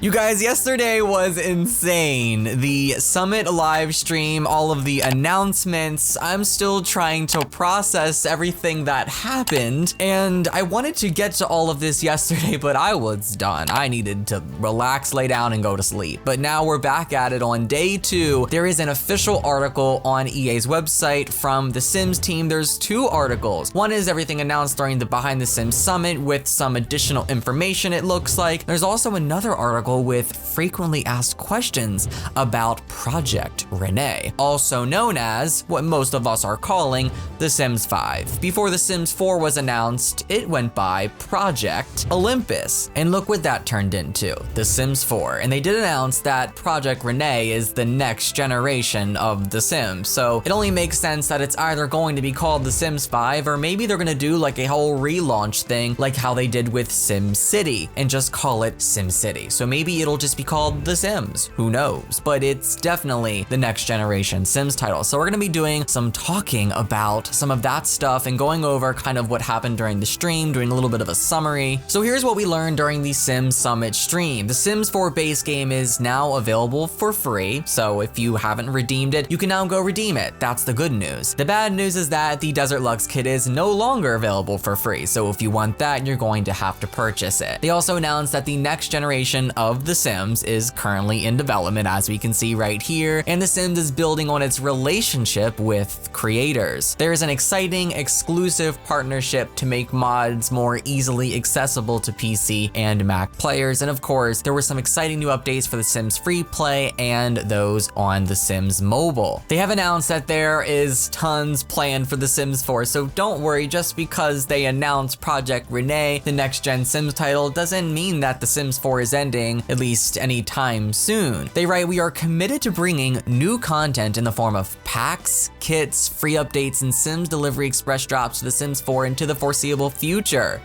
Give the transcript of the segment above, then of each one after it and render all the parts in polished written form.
You guys, yesterday was insane. The Summit live stream, all of the announcements, I'm still trying to process everything that happened, and I wanted to get to all of this yesterday, but I was done. I needed to relax, lay down, and go to sleep. But now we're back at it on day 2. There is an official article on EA's website from the Sims team. There's 2 articles. One is everything announced during the Behind the Sims Summit with some additional information, it looks like. There's also another article with frequently asked questions about Project Renee, also known as what most of us are calling The Sims 5. Before The Sims 4 was announced, it went by Project Olympus. And look what that turned into, The Sims 4. And they did announce that Project Renee is the next generation of The Sims. So it only makes sense that it's either going to be called The Sims 5, or maybe they're gonna do like a whole relaunch thing like how they did with Sim City and just call it Sim City. So maybe it'll just be called The Sims, who knows? But it's definitely the next generation Sims title. So we're gonna be doing some talking about some of that stuff and going over kind of what happened during the stream, doing a little bit of a summary. So here's what we learned during the Sims Summit stream. The Sims 4 base game is now available for free. So if you haven't redeemed it, you can now go redeem it. That's the good news. The bad news is that the Desert Lux kit is no longer available for free. So if you want that, you're going to have to purchase it. They also announced that the next generation of The Sims is currently in development, as we can see right here, and The Sims is building on its relationship with creators. There's an exciting exclusive partnership to make mods more easily accessible to PC and Mac players, and of course, there were some exciting new updates for The Sims Free Play and those on The Sims Mobile. They have announced that there is tons planned for The Sims 4, so don't worry, just because they announced Project Renee, the next gen Sims title, doesn't mean that The Sims 4 is ending, at least anytime soon. They write, "We are committed to bringing new content in the form of packs, kits, free updates, and Sims Delivery Express drops to The Sims 4 into the foreseeable future."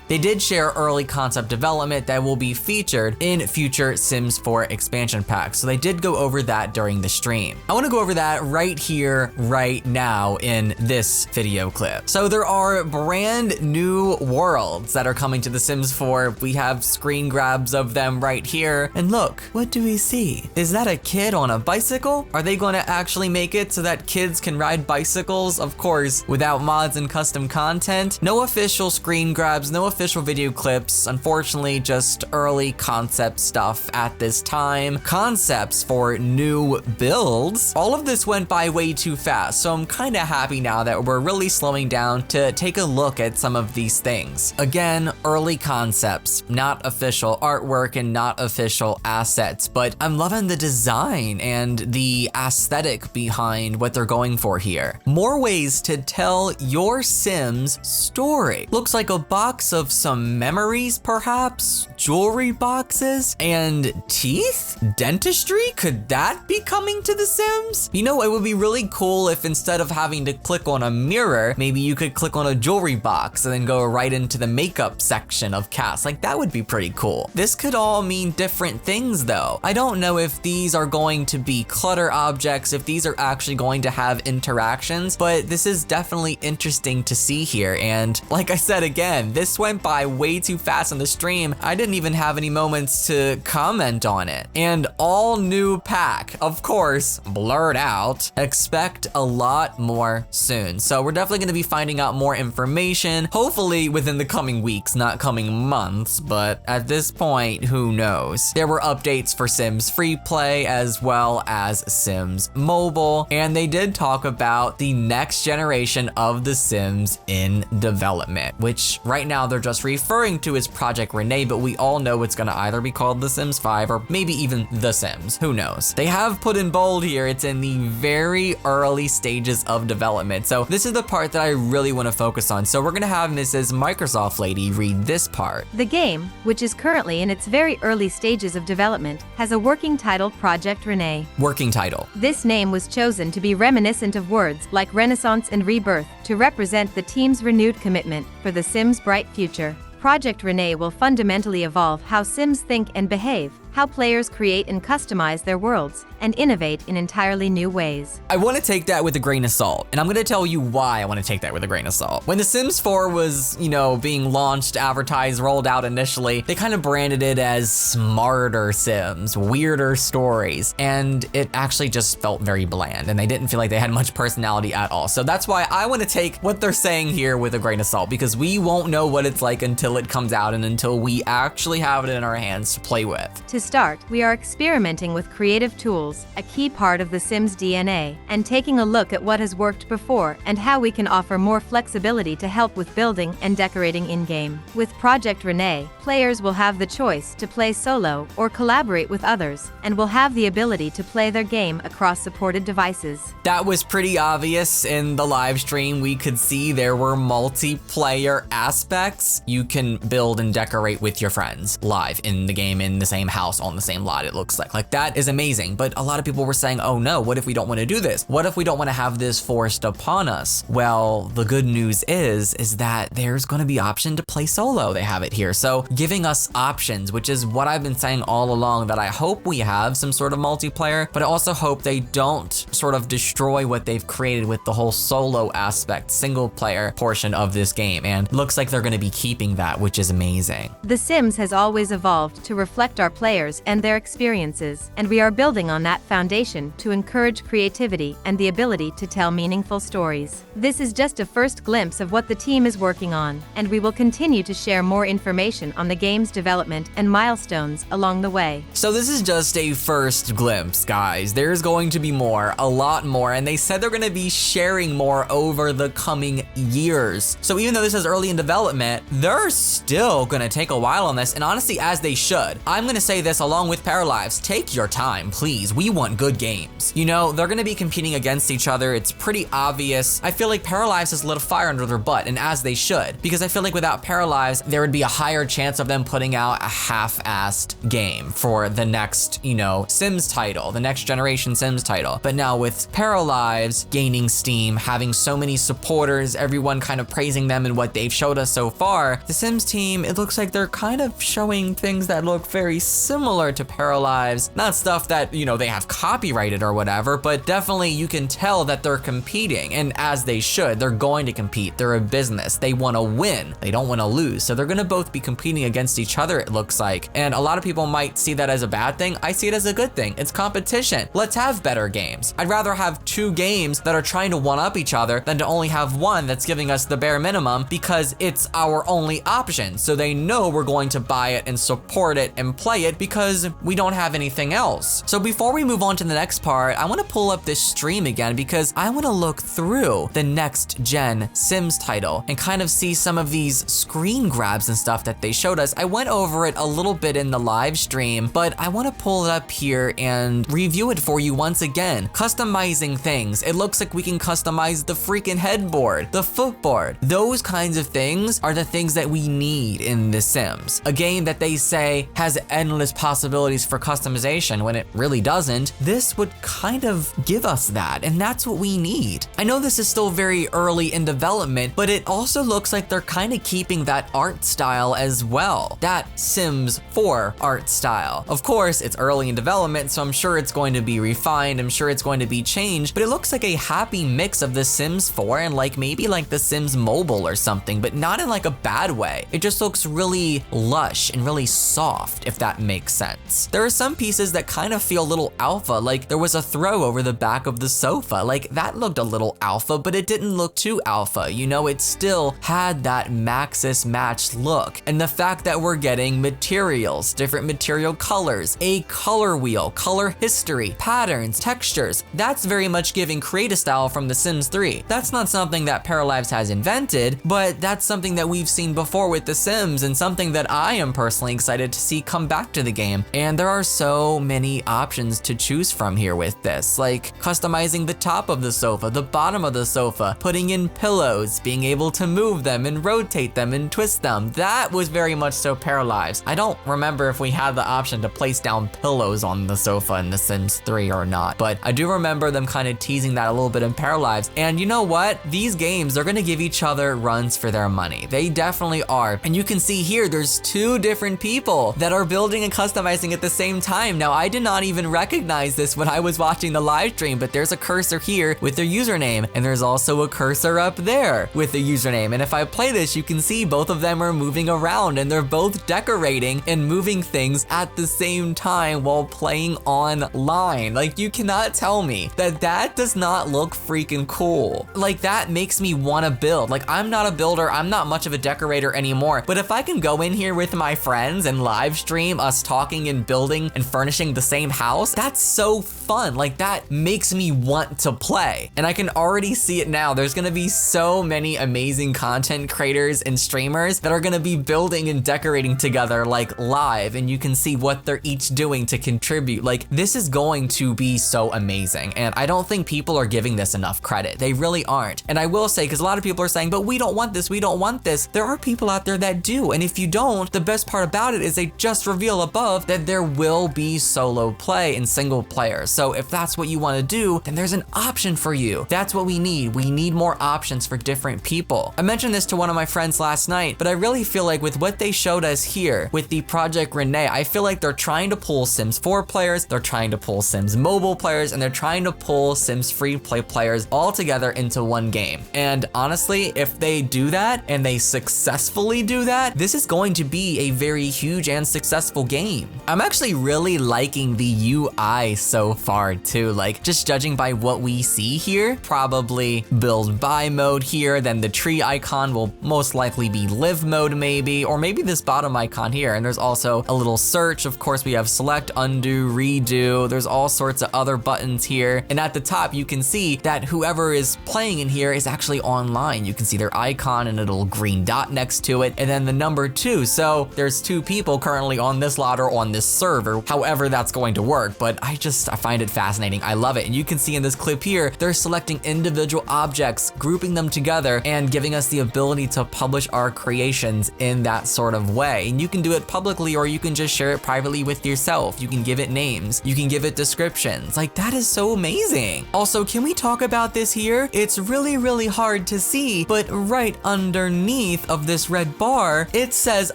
They did share early concept development that will be featured in future Sims 4 expansion packs, so they did go over that during the stream. I want to go over that right here, right now in this video clip. So there are brand new worlds that are coming to The Sims 4. We have screen grabs of them right here. And look, what do we see? Is that a kid on a bicycle? Are they going to actually make it so that kids can ride bicycles? Of course, without mods and custom content. No official screen grabs, no official video clips. Unfortunately, just early concept stuff at this time. Concepts for new builds. All of this went by way too fast, so I'm kind of happy now that we're really slowing down to take a look at some of these things. Again, early concepts, not official artwork and not official assets, but I'm loving the design and the aesthetic behind what they're going for here. More ways to tell your Sims story. Looks like a box of some memories, perhaps? Jewelry boxes? And teeth? Dentistry? Could that be coming to The Sims? You know, it would be really cool if instead of having to click on a mirror, maybe you could click on a jewelry box and then go right into the makeup section of cast. Like, that would be pretty cool. This could all mean different things though. I don't know if these are going to be clutter objects, if these are actually going to have interactions, but this is definitely interesting to see here. And like I said again, this went by way too fast on the stream. I didn't even have any moments to comment on it. And all new pack, of course, blurred out. Expect a lot more soon. So we're definitely gonna be finding out more information, hopefully within the coming weeks, not coming months, but at this point, who knows? There were updates for Sims Free Play as well as Sims Mobile, and they did talk about the next generation of The Sims in development, which right now they're just referring to as Project Renee, but we all know it's gonna either be called The Sims 5 or maybe even The Sims, who knows? They have put in bold here, it's in the very early stages of development. So this is the part that I really wanna focus on. So we're gonna have Mrs. Microsoft Lady read this part. The game, which is currently in its very early stages of development, has a working title, Project Renee. Working title. This name was chosen to be reminiscent of words like Renaissance and Rebirth to represent the team's renewed commitment for The Sims' bright future. Project Renee will fundamentally evolve how Sims think and behave, how players create and customize their worlds, and innovate in entirely new ways. I want to take that with a grain of salt, and I'm going to tell you why I want to take that with a grain of salt. When The Sims 4 was, being launched, advertised, rolled out initially, they kind of branded it as smarter Sims, weirder stories, and it actually just felt very bland, and they didn't feel like they had much personality at all. So that's why I want to take what they're saying here with a grain of salt, because we won't know what it's like until it comes out and until we actually have it in our hands to play with. To start, we are experimenting with creative tools, a key part of The Sims DNA, and taking a look at what has worked before and how we can offer more flexibility to help with building and decorating in-game. With Project Renee, players will have the choice to play solo or collaborate with others, and will have the ability to play their game across supported devices. That was pretty obvious in the live stream. We could see there were multiplayer aspects. You can build and decorate with your friends live in the game, in the same house, on the same lot, it looks like. Like, that is amazing. But a lot of people were saying, oh no, what if we don't want to do this? What if we don't want to have this forced upon us? Well, the good news is that there's going to be option to play solo. They have it here. So giving us options, which is what I've been saying all along, that I hope we have some sort of multiplayer, but I also hope they don't sort of destroy what they've created with the whole solo aspect, single player portion of this game. And looks like they're going to be keeping that, which is amazing. The Sims has always evolved to reflect our players and their experiences, and we are building on that foundation to encourage creativity and the ability to tell meaningful stories. This is just a first glimpse of what the team is working on, and we will continue to share more information on the game's development and milestones along the way. So this is just a first glimpse, guys. There's going to be more, a lot more, and they said they're going to be sharing more over the coming years. So even though this is early in development, they're still going to take a while on this, and honestly, as they should. I'm going to say this along with Paralives, take your time, please. We want good games. They're going to be competing against each other. It's pretty obvious. I feel like Paralives has lit a fire under their butt, and as they should, because I feel like without Paralives, there would be a higher chance of them putting out a half-assed game for the next, Sims title, the next generation Sims title. But now with Paralives gaining steam, having so many supporters, everyone kind of praising them and what they've showed us so far, the Sims team, it looks like they're kind of showing things that look very similar to Paralives. Not stuff that, they have copyrighted or whatever, but definitely you can tell that they're competing, and as they should. They're going to compete. They're a business. They want to win. They don't want to lose. So they're going to both be competing against each other, it looks like. And a lot of people might see that as a bad thing. I see it as a good thing. It's competition. Let's have better games. I'd rather have two games that are trying to one-up each other than to only have one that's giving us the bare minimum because it's our only option. So they know we're going to buy it and support it and play it because we don't have anything else. So before we move on to the next part, I want to pull up this stream again because I want to look through the next gen Sims title and kind of see some of these screen grabs and stuff that they showed us. I went over it a little bit in the live stream, but I want to pull it up here and review it for you once again. Customizing things. It looks like we can customize the freaking headboard, the footboard. Those kinds of things are the things that we need in The Sims. A game that they say has endless possibilities for customization when it really doesn't. This would kind of give us that, and that's what we need. I know this is still very early in development, but it also looks like they're kind of keeping that art style as well. That Sims 4 art style. Of course, it's early in development, so I'm sure it's going to be refined, I'm sure it's going to be changed, but it looks like a happy mix of The Sims 4 and maybe The Sims Mobile or something, but not in a bad way. It just looks really lush and really soft, if that makes sense. There are some pieces that kind of feel a little alpha, there was a throw over the back of the sofa. That looked a little alpha, but it didn't look too alpha. It still had that Maxis match look. And the fact that we're getting materials, different material colors, a color wheel, color history, patterns, textures, that's very much giving creative style from The Sims 3. That's not something that Paralives has invented, but that's something that we've seen before with The Sims and something that I am personally excited to see come back to the game. And there are so many options to choose from here with this, customizing the top of the sofa, the bottom of the sofa, putting in pillows, being able to move them and rotate them and twist them. That was very much so Paralives. I don't remember if we had the option to place down pillows on the sofa in The Sims 3 or not, but I do remember them kind of teasing that a little bit in Paralives. And you know what? These games, they're gonna give each other runs for their money. They definitely are. And you can see here, there's two different people that are building and customizing at the same time. Now, I did not even recognize this when I was watching the live stream, but there's a cursor here with their username, and there's also a cursor up there with the username. And if I play this, you can see both of them are moving around, and they're both decorating and moving things at the same time while playing online. Like, you cannot tell me that that does not look freaking cool. Like, that makes me want to build. Like, I'm not a builder, I'm not much of a decorator anymore, but if I can go in here with my friends and live stream us talking and building and furnishing the same house, that's so fun. Like, that makes me want to play. And I can already see it now. There's gonna be so many amazing content creators and streamers that are gonna be building and decorating together like live, and you can see what they're each doing to contribute. Like, this is going to be so amazing, and I don't think people are giving this enough credit. They really aren't. And I will say, because a lot of people are saying, but we don't want this, we don't want this. There are people out there that do, and if you don't, the best part about it is they just reveal above that there will be solo play and single player. So if that's what you want to do, then there's an option for you. That's what we need. We need more options for different people. I mentioned this to one of my friends last night, but I really feel like with what they showed us here with the Project Renee, I feel like they're trying to pull Sims 4 players, they're trying to pull Sims mobile players, and they're trying to pull Sims free play players all together into one game. And honestly, if they do that and they successfully do that, this is going to be a very huge and successful game. I'm actually really liking the UI so far too. Like, just judging by what we see here, probably build by mode here, then the tree icon will most likely be live mode maybe, or maybe this bottom icon here. And there's also a little search. Of course, we have select, undo, redo. There's all sorts of other buttons here. And at the top, you can see that whoever is playing in here is actually online. You can see their icon and a little green dot next to it, and then the number 2. So there's 2 people currently on this lot or on this server, however that's going to work. But I find it fascinating. I love it. And you can see in this clip here, they're selecting individual objects, grouping them together, and giving us the ability to publish our creations in that sort of way. And you can do it publicly, or you can just share it privately with yourself. You can give it names, you can give it descriptions. Like, that is so amazing. Also, can we talk about this here? It's really, really hard to see, but right underneath of this red bar, it says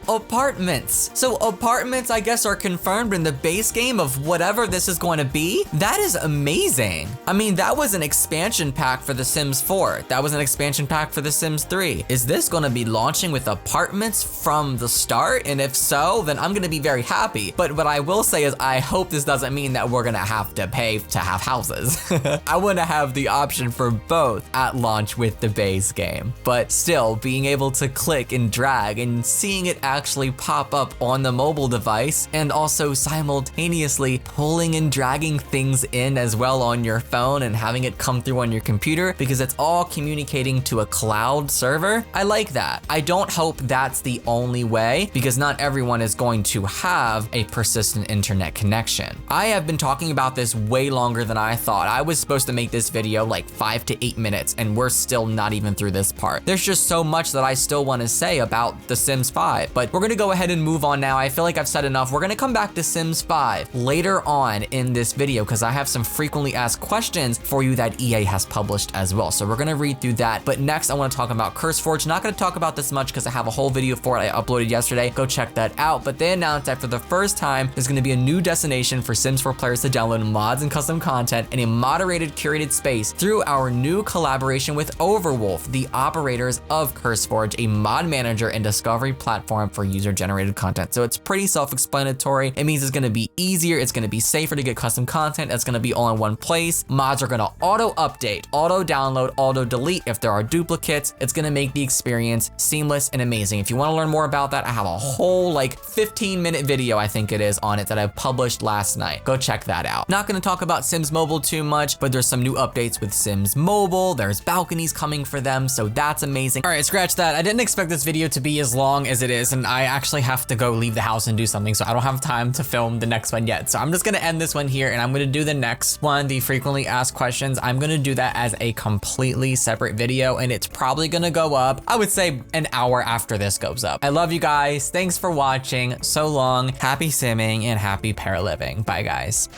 apartments. So apartments, I guess, are confirmed in the base game of whatever this is going to be. That is amazing. I mean, that was an expansion pack for The Sims 4. That was an expansion pack for The Sims 3. Is this gonna be launching with apartments from the start? And if so, then I'm gonna be very happy. But what I will say is I hope this doesn't mean that we're gonna have to pay to have houses. I wanna have the option for both at launch with the base game. But still, being able to click and drag and seeing it actually pop up on the mobile device, and also simultaneously pulling and dragging things in as well on your phone and having it come through on your computer, because it's all communicating to a cloud server. I like that. I don't hope that's the only way, because not everyone is going to have a persistent internet connection. I have been talking about this way longer than I thought. I was supposed to make this video like 5 to 8 minutes, and we're still not even through this part. There's just so much that I still want to say about The Sims 5, but we're gonna go ahead and move on now. I feel like I've said enough. We're gonna come back to Sims 5 later on in this video, because I have some frequently asked questions for you that EA has published as well. So we're gonna read through that. But next, I want to talk about CurseForge. Not gonna talk about this much because I have a whole video for it I uploaded yesterday. Go check that out. But they announced that for the first time, there's gonna be a new destination for Sims 4 players to download mods and custom content in a moderated, curated space through our new collaboration with Overwolf, the operators of CurseForge, a mod manager and discovery platform for user-generated content. So it's pretty self-explanatory. It means it's gonna be easier, it's gonna be safer to get custom content, it's gonna be all in one place. Mods are gonna auto-update, auto-download, auto-delete if there are duplicates. It's gonna make the experience seamless and amazing. If you wanna learn more about that, I have a whole like 15-minute video, I think it is, on it that I published last night. Go check that out. Not gonna talk about Sims Mobile too much, but there's some new updates with Sims Mobile. There's balconies coming for them, so that's amazing. All right, scratch that. I didn't expect this video to be as long as it is, and I actually have to go leave the house and do something, so I don't have time to film the next one yet. So I'm just gonna end this one here, and I'm gonna do the next one, the frequently asked questions. I'm gonna do that as a completely separate video, and it's probably gonna go up, I would say, an hour after this goes up. I love you guys. Thanks for watching. So long. Happy simming and happy paraliving. Bye, guys.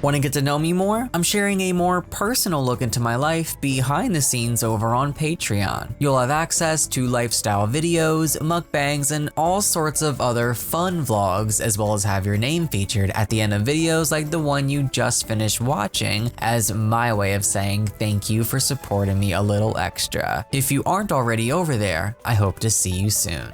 Want to get to know me more? I'm sharing a more personal look into my life behind the scenes over on Patreon. You'll have access to lifestyle videos, mukbangs, and all sorts of other fun vlogs, as as well as have your name featured at the end of videos like the one you just finished watching, as my way of saying thank you for supporting me a little extra. If you aren't already over there, I hope to see you soon.